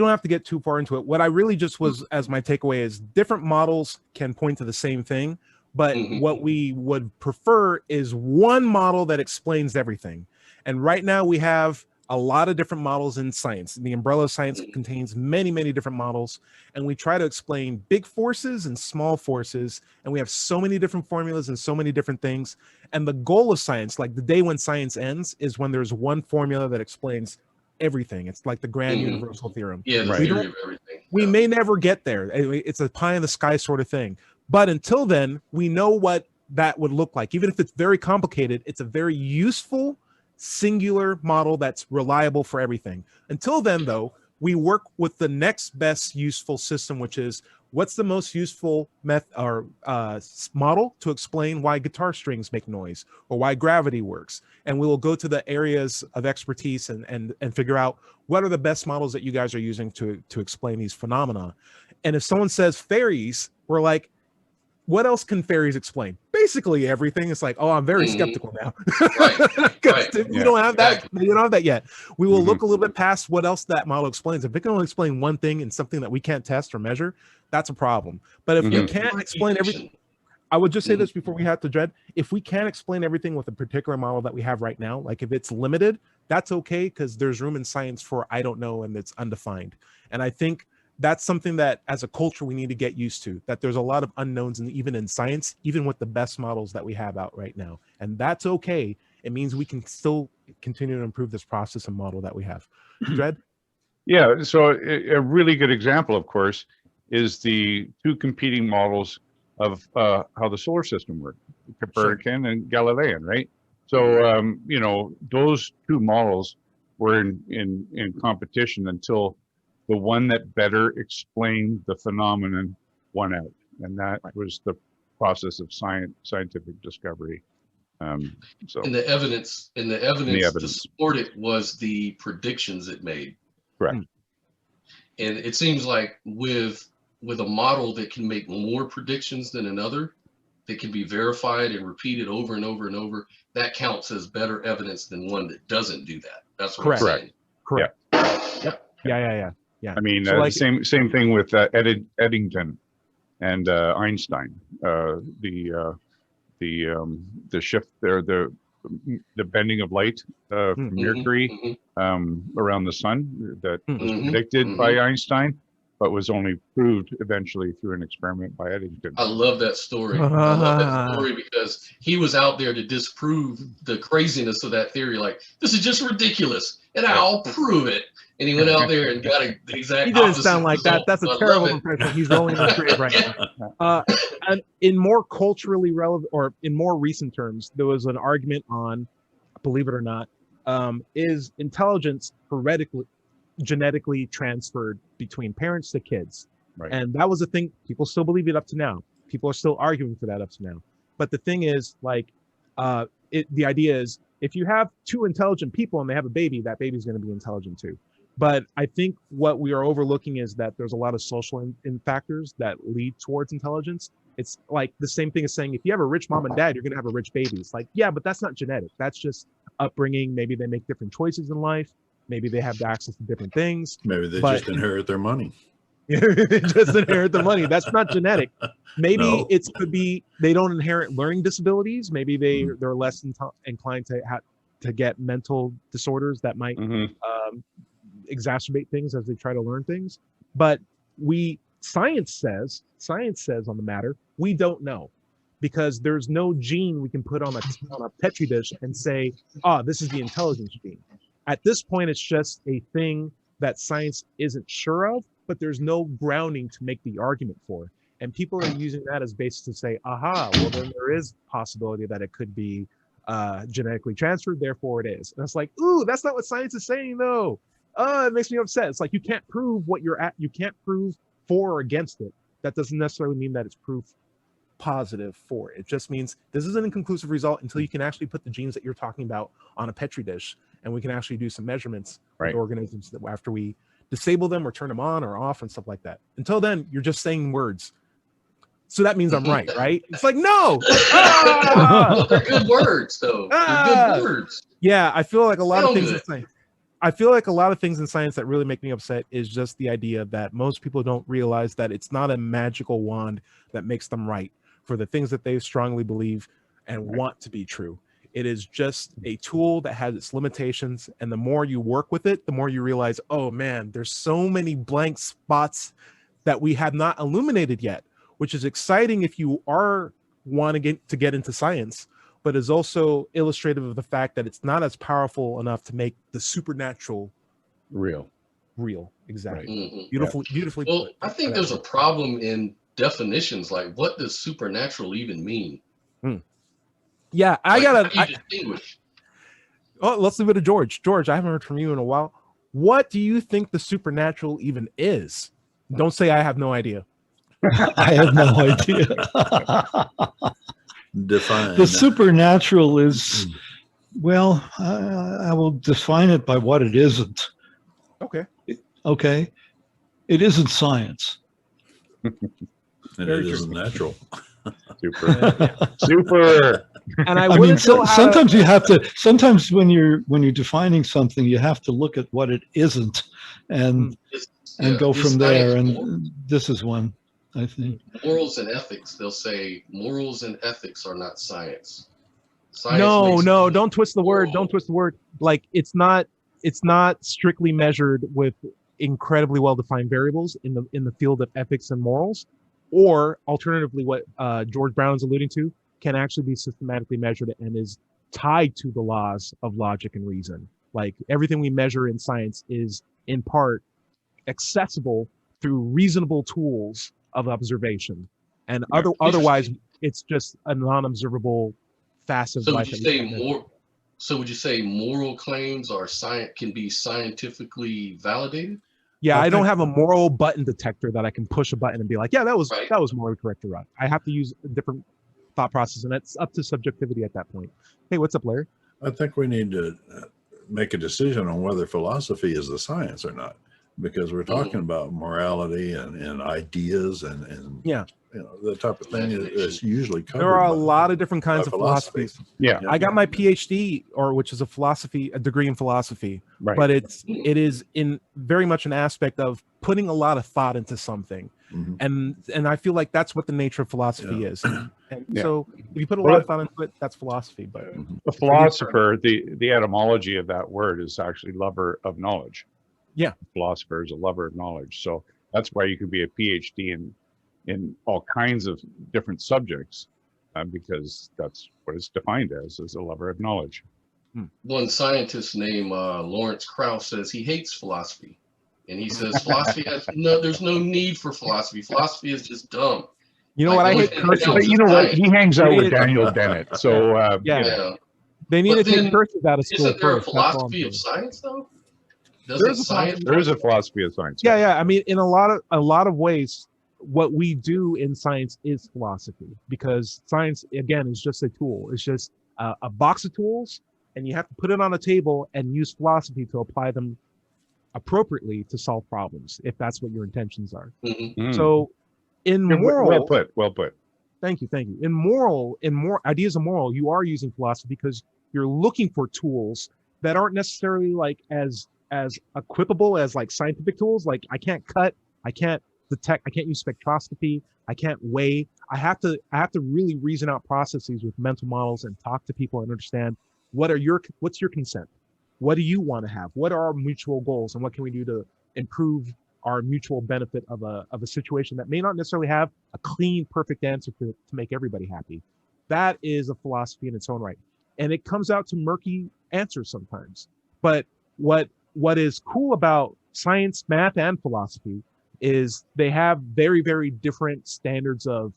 have to get too far into it. What I really just was as my takeaway is different models can point to the same thing, but what we would prefer is one model that explains everything. And right now we have a lot of different models in science. The umbrella of science contains many, many different models, and we try to explain big forces and small forces, and we have so many different formulas and so many different things. And the goal of science, like the day when science ends, is when there's one formula that explains everything. It's like the grand universal theorem. Yeah, the theory of everything. We may never get there. It's a pie in the sky sort of thing. But until then, we know what that would look like. Even if it's very complicated, it's a very useful singular model that's reliable for everything. Until then, though, we work with the next best useful system, which is what's the most useful model to explain why guitar strings make noise or why gravity works. And we will go to the areas of expertise and figure out what are the best models that you guys are using to explain these phenomena. And if someone says fairies, we're like, what else can fairies explain? Basically everything. It's like, oh, I'm very skeptical now. Right. We don't have that. We don't have that yet. We will look a little bit past what else that model explains. If it can only explain one thing and something that we can't test or measure, that's a problem. But if we can't explain everything, I would just say this before we have to dread. If we can't explain everything with a particular model that we have right now, like if it's limited, that's okay, because there's room in science for I don't know and it's undefined. And I think that's something that as a culture we need to get used to, that there's a lot of unknowns, and even in science, even with the best models that we have out right now. And that's okay. It means we can still continue to improve this process and model that we have. Dred? Yeah, so a really good example, of course, is the two competing models of how the solar system works, Copernican and Galilean, right? So, those two models were in competition until the one that better explained the phenomenon won out. And that was the process of scientific discovery. And the evidence to support it was the predictions it made. Correct. And it seems like with a model that can make more predictions than another, that can be verified and repeated over and over and over, that counts as better evidence than one that doesn't do that. That's what I'm saying. Correct. Yep. Yeah. I mean, so same thing with Eddington and Einstein. The shift there, the bending of light from Mercury around the sun that was predicted by Einstein, but was only proved eventually through an experiment by Eddington. I love that story. I love that story because he was out there to disprove the craziness of that theory. Like, this is just ridiculous, and I'll prove it. And he went out there and got the exact. He didn't sound like that. That's a terrible impression. He's rolling in the grave right now. And in more culturally relevant, or in more recent terms, there was an argument on, believe it or not, is intelligence genetically transferred between parents to kids? Right. And that was a thing. People still believe it up to now. People are still arguing for that up to now. But the thing is, like, the idea is, if you have two intelligent people and they have a baby, that baby's going to be intelligent too. But I think what we are overlooking is that there's a lot of social factors that lead towards intelligence. It's like the same thing as saying, if you have a rich mom and dad, you're going to have a rich baby. It's like, yeah, but that's not genetic. That's just upbringing. Maybe they make different choices in life. Maybe they have access to different things. Maybe they just inherit their money. Just inherit the money. That's not genetic. Maybe it could be they don't inherit learning disabilities. Maybe they're less inclined to get mental disorders that might exacerbate things as they try to learn things. But science says on the matter, we don't know, because there's no gene we can put on a petri dish and say, this is the intelligence gene. At this point, it's just a thing that science isn't sure of, but there's no grounding to make the argument for. And people are using that as basis to say, well, then there is possibility that it could be genetically transferred, therefore it is. And it's like, ooh, that's not what science is saying, though. It makes me upset. It's like, you can't prove what you're at. You can't prove for or against it. That doesn't necessarily mean that it's proof positive for it. It just means this is an inconclusive result until you can actually put the genes that you're talking about on a petri dish, and we can actually do some measurements with organisms that after we disable them or turn them on or off and stuff like that. Until then, you're just saying words. So that means I'm right, right? It's like, no. They're good words, though. They're good words. Yeah, I feel like a lot of things good. in science. I feel like a lot of things in science that really make me upset is just the idea that most people don't realize that it's not a magical wand that makes them right for the things that they strongly believe and want to be true. It is just a tool that has its limitations, and the more you work with it, the more you realize, oh man, there's so many blank spots that we have not illuminated yet, which is exciting if you are wanting to get into science, but is also illustrative of the fact that it's not as powerful enough to make the supernatural real. Exactly. Mhm. Beautifully Well, put. I think there's a problem in definitions. Like, what does supernatural even mean? Yeah, I Like, gotta. how do you distinguish? Let's leave it to George. George, I haven't heard from you in a while. What do you think the supernatural even is? Don't say I have no idea. I have no idea. Define. The supernatural is, well, I will define it by what it isn't. Okay. Okay. It isn't science. And Very it true. isn't natural. Super. Super. And I I mean, wouldn't know how sometimes you have to. Sometimes when you're defining something, you have to look at what it isn't, and go Is from there. science And this is one, I think. morals and ethics. They'll say morals and ethics are not science. Science No, makes don't twist the word. moral. Don't twist the word. Like it's not strictly measured with incredibly well-defined variables in the field of ethics and morals, or alternatively, what George Brown's alluding to can actually be systematically measured and is tied to the laws of logic and reason. Like everything we measure in science is in part accessible through reasonable tools of observation, and otherwise it's just a non-observable facet of So would life. you say more? So would you say moral claims are can be scientifically validated? Yeah, Okay. I don't have a moral button detector that I can push a button and be like, yeah, that was Right. morally correct or wrong. I have to use a different thought process, and that's up to subjectivity at that point. Hey, what's up, Larry? I think we need to make a decision on whether philosophy is the science or not, because we're talking about morality and ideas and Yeah. the type of thing that's usually covered. There are a by- lot of different kinds by of philosophies. Yeah. I got my PhD, which is a degree in philosophy, Right. but it is in very much an aspect of putting a lot of thought into something. Mhm. And I feel like that's what the nature of philosophy is. And Yeah. so if you put a lot of thought into it, that's philosophy. But The philosopher, the etymology of that word is actually lover of knowledge. Yeah. Philosopher is a lover of knowledge. So that's why you can be a PhD in all kinds of different subjects, because that's what it's defined as a lover of knowledge. One scientist named Lawrence Krauss says he hates philosophy, and he says philosophy there's no need for philosophy. Philosophy is just dumb. you know Like, what? I the hate only thing cursive. that But you know what? He hangs out with Yeah. Daniel Dennett. So Yeah. Yeah. They need But to take then, cursive out of school Isn't there a first. That's all I'm philosophy of saying. science though? There Doesn't is a science? there is a philosophy of science. Yeah. I mean, in a lot of ways, what we do in science is philosophy, because science, again, is just a tool. It's just a box of tools, and you have to put it on a table and use philosophy to apply them appropriately to solve problems, if that's what your intentions are. Mhm. Mm. So, in Yeah, moral, well put. Thank you. In more ideas of moral, you are using philosophy because you're looking for tools that aren't necessarily like as equipable as like scientific tools. Like I can't cut, I can't detect, I can't use spectroscopy, I can't weigh. I have to really reason out processes with mental models and talk to people and understand what's your consent? What do you want to have? What are our mutual goals, and what can we do to improve our mutual benefit of a situation that may not necessarily have a clean, perfect answer to make everybody happy. That is a philosophy in its own right. And it comes out to murky answers sometimes. But what is cool about science, math, and philosophy is they have very, very different standards of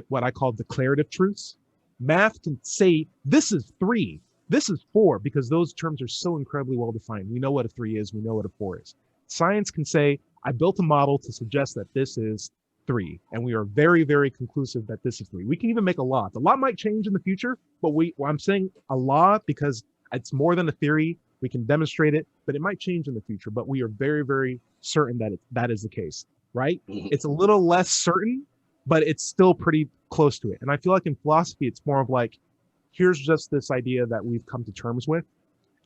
what I call declarative truths. Math can say, this is 3, this is 4, because those terms are so incredibly well defined. We know what a 3 is, we know what a 4 is. Science can say, I built a model to suggest that this is 3, and we are very, very conclusive that this is 3. We can even make a law. The law might change in the future, but I'm saying a law because it's more than a theory. We can demonstrate it, but it might change in the future. But we are very, very certain that that is the case, right? It's a little less certain, but it's still pretty close to it. And I feel like in philosophy, it's more of like, here's just this idea that we've come to terms with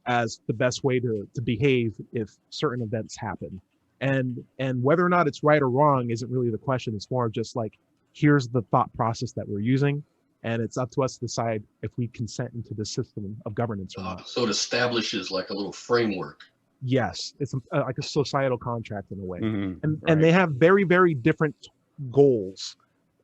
as the best way to behave if certain events happen. And whether or not it's right or wrong isn't really the question. It's more just like, here's the thought process that we're using, and it's up to us to decide if we consent into the system of governance or not. So it establishes like a little framework. Yes, it's like a societal contract in a way. Mm-hmm. And they have very, very different goals.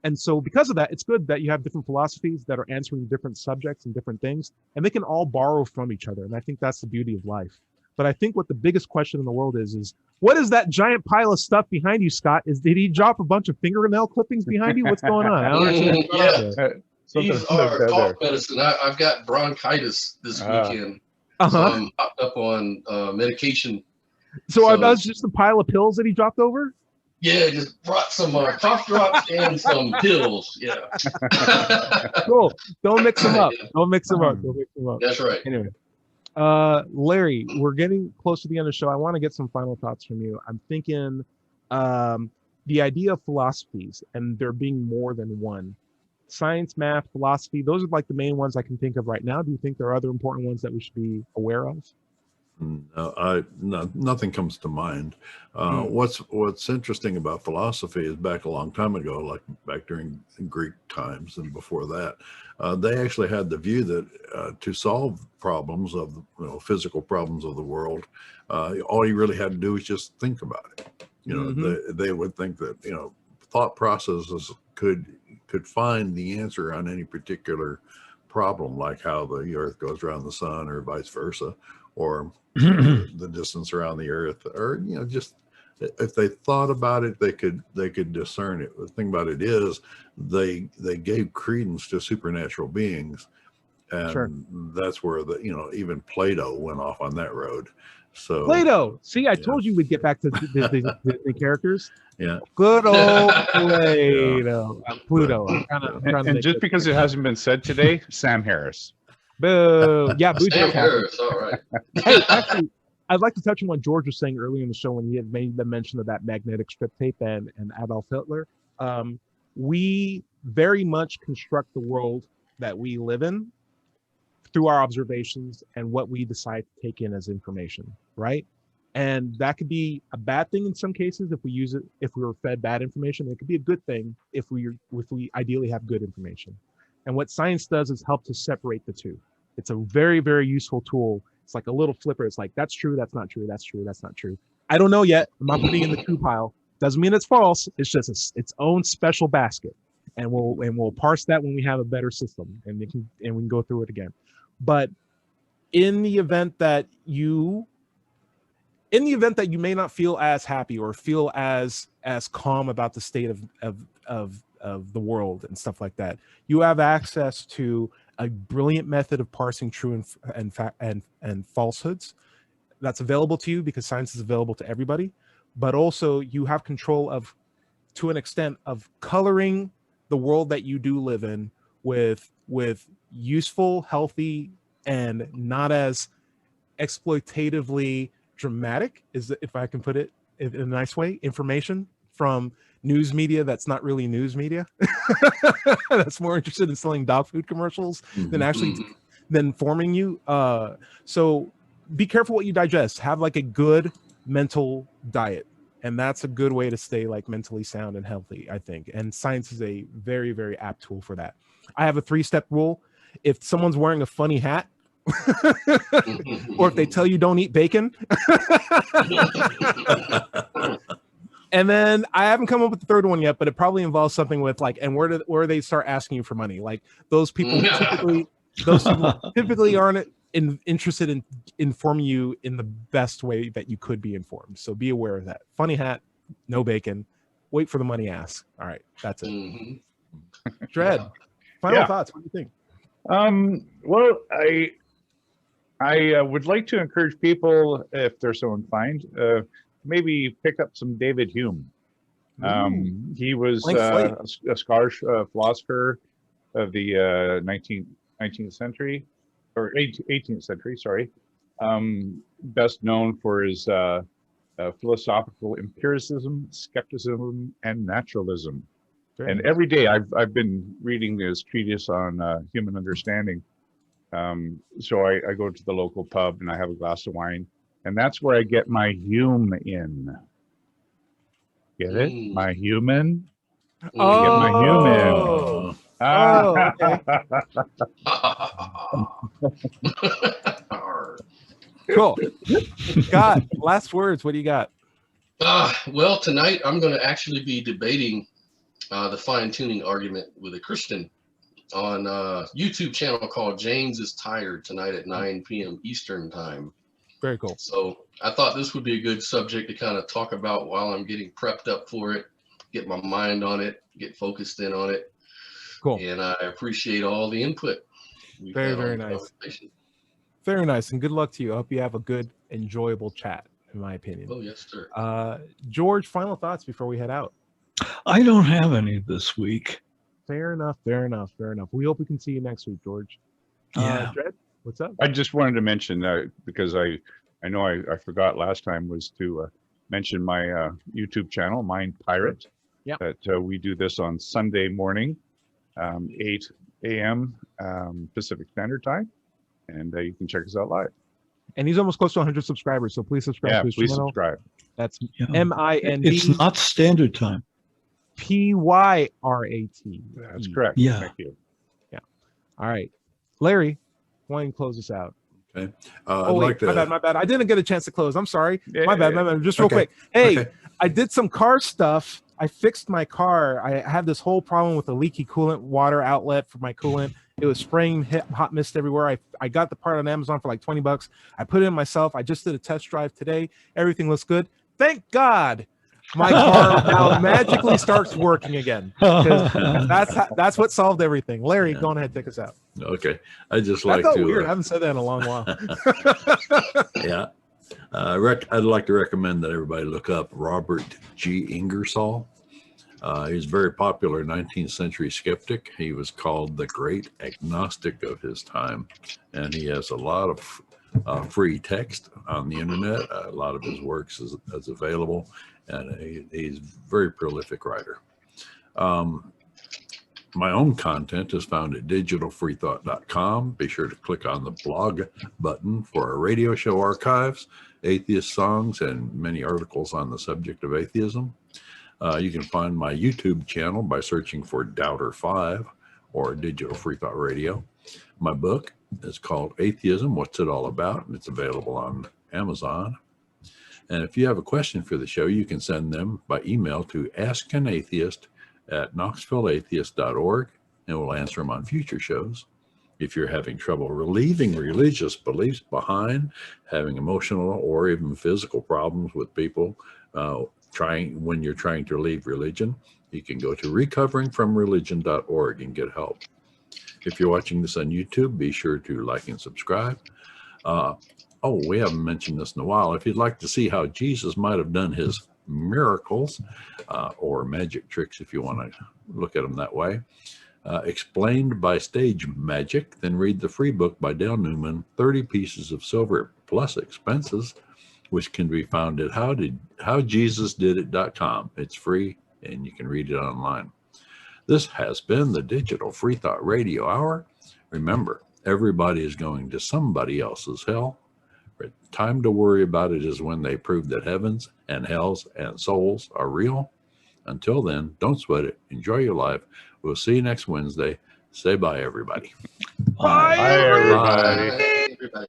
And so because of that, it's good that you have different philosophies that are answering different subjects and different things, and they can all borrow from each other. And I think that's the beauty of life. But I think what the biggest question in the world is what is that giant pile of stuff behind you, Scott? Did he drop a bunch of fingernail clippings behind you? What's going on? I don't understand. These are cough medicine. I've got bronchitis this weekend. So I'm hopped up on medication. So are those just a pile of pills that he dropped over? Yeah, just brought some cough drops and some pills. Yeah. Cool. Don't mix them up. Don't mix them up. That's right. Anyway. Larry, we're getting close to the end of the show. I want to get some final thoughts from you. I'm thinking the idea of philosophies and there being more than one. Science, math, philosophy, those are like the main ones I can think of right now. Do you think there are other important ones that we should be aware of? No, nothing comes to mind. What's interesting about philosophy is back a long time ago, like back during Greek times and before that, they actually had the view that to solve problems of physical problems of the world, all you really had to do was just think about it. They would think that thought processes could find the answer on any particular problem, like how the Earth goes around the sun or vice versa, or the distance around the Earth, or just if they thought about it, they could discern it. The thing about it is they gave credence to supernatural beings, and that's where even Plato went off on that road. So Plato, see, I told you we'd get back to the characters. Yeah, good old Plato. Pluto. And just because it hasn't been said today, Sam Harris. Boo. Yeah, boo. Sam Harris, all right. Hey, actually, I'd like to touch on what George was saying earlier in the show when he had made the mention of that magnetic strip tape and Adolf Hitler. We very much construct the world that we live in through our observations and what we decide to take in as information, right? And that could be a bad thing in some cases if we use it, if we were fed bad information. It could be a good thing if we ideally have good information. And what science does is help to separate the two. It's a very, very useful tool. It's like a little flipper. It's like, that's true, that's not true, that's true, that's not true. I don't know yet. I'm not putting it in the true pile. Doesn't mean it's false. It's just its own special basket. And we'll parse that when we have a better system, and we can go through it again. But in the event that you may not feel as happy or feel as calm about the state of the world and stuff like that, you have access to a brilliant method of parsing true and falsehoods that's available to you because science is available to everybody. But also you have control of, to an extent, of coloring the world that you do live in with useful, healthy, and not as exploitatively dramatic, if I can put it in a nice way, information from news media that's not really news media. That's more interested in selling dog food commercials than actually than informing you. So be careful what you digest. Have like a good mental diet. And that's a good way to stay like mentally sound and healthy, I think. And science is a very, very apt tool for that. I have a 3-step rule. If someone's wearing a funny hat, or if they tell you don't eat bacon, and then I haven't come up with the third one yet, but it probably involves something with like, and where they start asking you for money. Like those people typically aren't interested in informing you in the best way that you could be informed. So be aware of that. Funny hat, no bacon, wait for the money ask. All right, that's it. Dread, final thoughts. What do you think? Well, I would like to encourage people, if they're so inclined, maybe pick up some David Hume. He was Blank a Scottish philosopher of the 19th century, or 18th century, sorry. Best known for his philosophical empiricism, skepticism, and naturalism. And every day I've been reading this treatise on human understanding. So I go to the local pub and I have a glass of wine, and that's where I get my Hume in. Get it? My human. Oh. Get my human. Okay. Cool. Scott, last words. What do you got? Well, tonight I'm going to actually be debating the fine-tuning argument with a Christian on a YouTube channel called James is Tired tonight at 9 p.m. Eastern time. Very cool. So I thought this would be a good subject to kind of talk about while I'm getting prepped up for it, get my mind on it, get focused in on it. Cool. And I appreciate all the input. Very, very nice. Very nice. And good luck to you. I hope you have a good, enjoyable chat, in my opinion. Oh, yes, sir. George, final thoughts before we head out. I don't have any this week. Fair enough. We hope we can see you next week, George. Yeah. Dred, what's up? I just wanted to mention, because I know I forgot last time, was to mention my YouTube channel, Mind Pirate. Yep. That we do this on Sunday morning, 8 a.m. Pacific Standard Time, and you can check us out live. And he's almost close to 100 subscribers, so please subscribe to his please channel. subscribe. That's Yeah. MIND. It's not standard time. PYRAT. That's correct. Yeah. Thank you. All right. Larry, why don't you close us out? Okay. Oh, I'd wait, like to. my bad. I didn't get a chance to close. I'm sorry. Yeah, My bad. Just real Okay. quick. Hey, Okay. I did some car stuff. I fixed my car. I had this whole problem with a leaky coolant water outlet for my coolant. It was spraying hot mist everywhere. I got the part on Amazon for like $20. I put it in myself. I just did a test drive today. Everything looks good. Thank God. My car now magically starts working again. 'Cause that's what solved everything. Larry, go on ahead, take us out. Okay. I just That like felt to. weird. I haven't said that in a long while. Yeah. I'd like to recommend that everybody look up Robert G. Ingersoll. He's a very popular 19th century skeptic. He was called the great agnostic of his time, and he has a lot of free text on the internet. A lot of his works is available, and he's a very prolific writer. My own content is found at digitalfreethought.com. Be sure to click on the blog button for our radio show archives, atheist songs, and many articles on the subject of atheism. You can find my YouTube channel by searching for Doubter5 or Digital Freethought Radio. My book is called Atheism, What's It All About? And it's available on Amazon. And if you have a question for the show, you can send them by email to askanatheist@knoxvilleatheist.org, and we'll answer them on future shows. If you're having trouble relieving religious beliefs behind, having emotional or even physical problems with people, when you're trying to leave religion, you can go to recoveringfromreligion.org and get help. If you're watching this on YouTube, be sure to like and subscribe. We haven't mentioned this in a while. If you'd like to see how Jesus might have done his miracles or magic tricks, if you want to look at them that way, explained by stage magic, then read the free book by Dale Newman, 30 Pieces of Silver Plus Expenses, which can be found at howjesusdidit.com. It's free and you can read it online. This has been the Digital Freethought Radio Hour. Remember, everybody is going to somebody else's hell. The time to worry about it is when they prove that heavens and hells and souls are real. Until then, don't sweat it. Enjoy your life. We'll see you next Wednesday. Say bye, everybody. Bye, everybody. Bye, everybody.